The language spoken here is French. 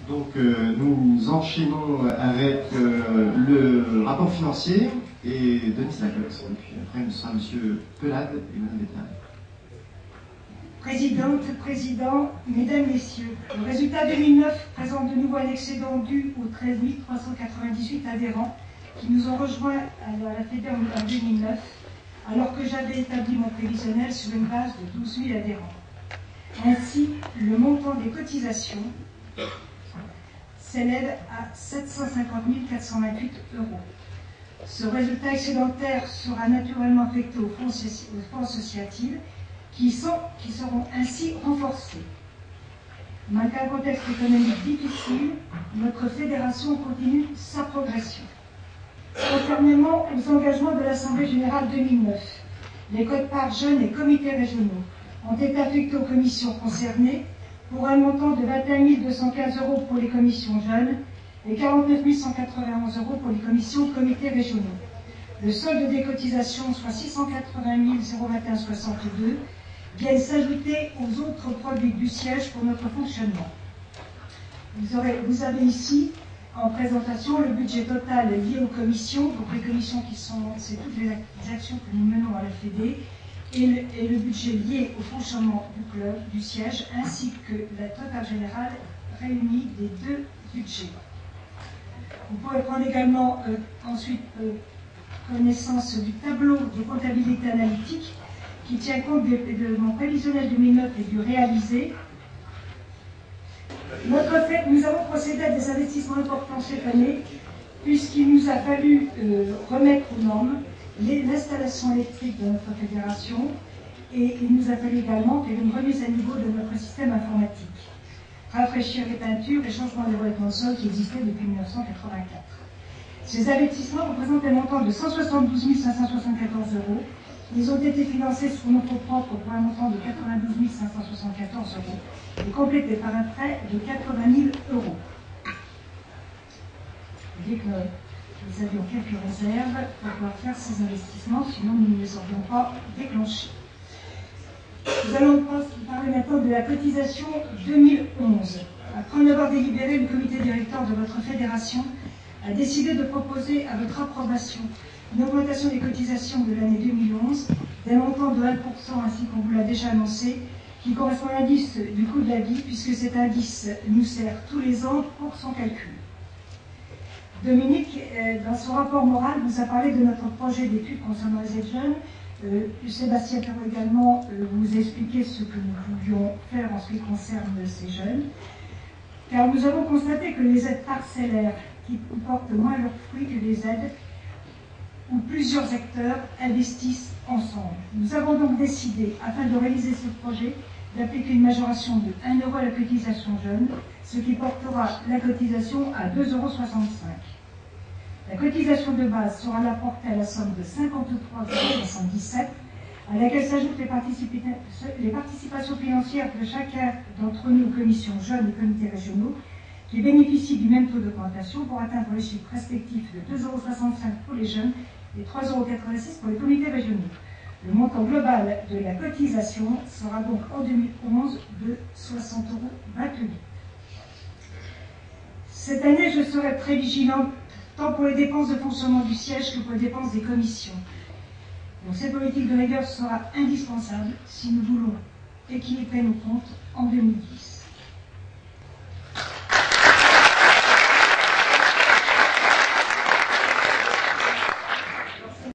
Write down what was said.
Donc nous enchaînons avec le rapport financier et Denis Lacoste. Et puis après, ce sera M. Pelade et Mme Béthard. Présidente, Président, Mesdames, Messieurs, le résultat 2009 présente de nouveau un excédent dû aux 13 398 adhérents qui nous ont rejoints à la FEDER en 2009, alors que j'avais établi mon prévisionnel sur une base de 12 000 adhérents. Ainsi, le montant des cotisations s'élève à 750 428 €. Ce résultat excédentaire sera naturellement affecté aux fonds associatifs qui seront ainsi renforcés. Malgré un contexte économique difficile, notre fédération continue sa progression. Conformément aux engagements de l'Assemblée générale 2009, les quotes-parts jeunes et comités régionaux ont été affectés aux commissions concernées pour un montant de 21 215 € pour les commissions jeunes et 49 191 € pour les commissions comités régionaux. Le solde des cotisations, soit 680 021,62, viennent s'ajouter aux autres produits du siège pour notre fonctionnement. Vous avez ici en présentation le budget total lié aux commissions, donc les commissions c'est toutes les actions que nous menons à la FEDE, et le budget lié au fonctionnement du club, du siège, ainsi que la totale générale réunie des deux budgets. Vous pourrez prendre également ensuite connaissance du tableau de comptabilité analytique qui tient compte de mon prévisionnel 2009 et du réalisé. Nous avons procédé à des investissements importants cette année, puisqu'il nous a fallu remettre aux normes l'installation électrique de notre fédération, et il nous a fallu également faire une remise à niveau de notre système informatique, rafraîchir les peintures et changement des revêtements de sol qui existaient depuis 1984. Ces investissements représentent un montant de 172 574 €. Ils ont été financés sur notre propre pour un montant de 92 574 € et complétés par un prêt de 80 000 €. Dès que nous avions quelques réserves pour pouvoir faire ces investissements, sinon nous ne les aurions pas déclenchés. Nous allons parler maintenant de la cotisation 2011. Après en avoir délibéré, le comité directeur de votre fédération a décidé de proposer à votre approbation une augmentation des cotisations de l'année 2011 d'un montant de 1%, ainsi qu'on vous l'a déjà annoncé, qui correspond à l'indice du coût de la vie, puisque cet indice nous sert tous les ans pour son calcul. Dominique, dans son rapport moral, vous a parlé de notre projet d'études concernant les aides jeunes. Sébastien Perrault également vous a expliqué ce que nous voulions faire en ce qui concerne ces jeunes. Car nous avons constaté que les aides parcellaires, qui portent moins leurs fruits que les aides où plusieurs acteurs investissent ensemble. Nous avons donc décidé, afin de réaliser ce projet, d'appliquer une majoration de 1 € à la cotisation jeune, ce qui portera la cotisation à 2,65 €. La cotisation de base sera là portée à la somme de 53,77 €, à laquelle s'ajoutent les participations financières de chacun d'entre nous aux commissions jeunes et comités régionaux, qui bénéficient du même taux d'augmentation pour atteindre les chiffres respectifs de 2,65 € pour les jeunes et 3,86 € pour les comités régionaux. Le montant global de la cotisation sera donc en 2011 de 60,28 €. Cette année, je serai très vigilante tant pour les dépenses de fonctionnement du siège que pour les dépenses des commissions. Donc cette politique de rigueur sera indispensable si nous voulons équilibrer nos comptes en 2010.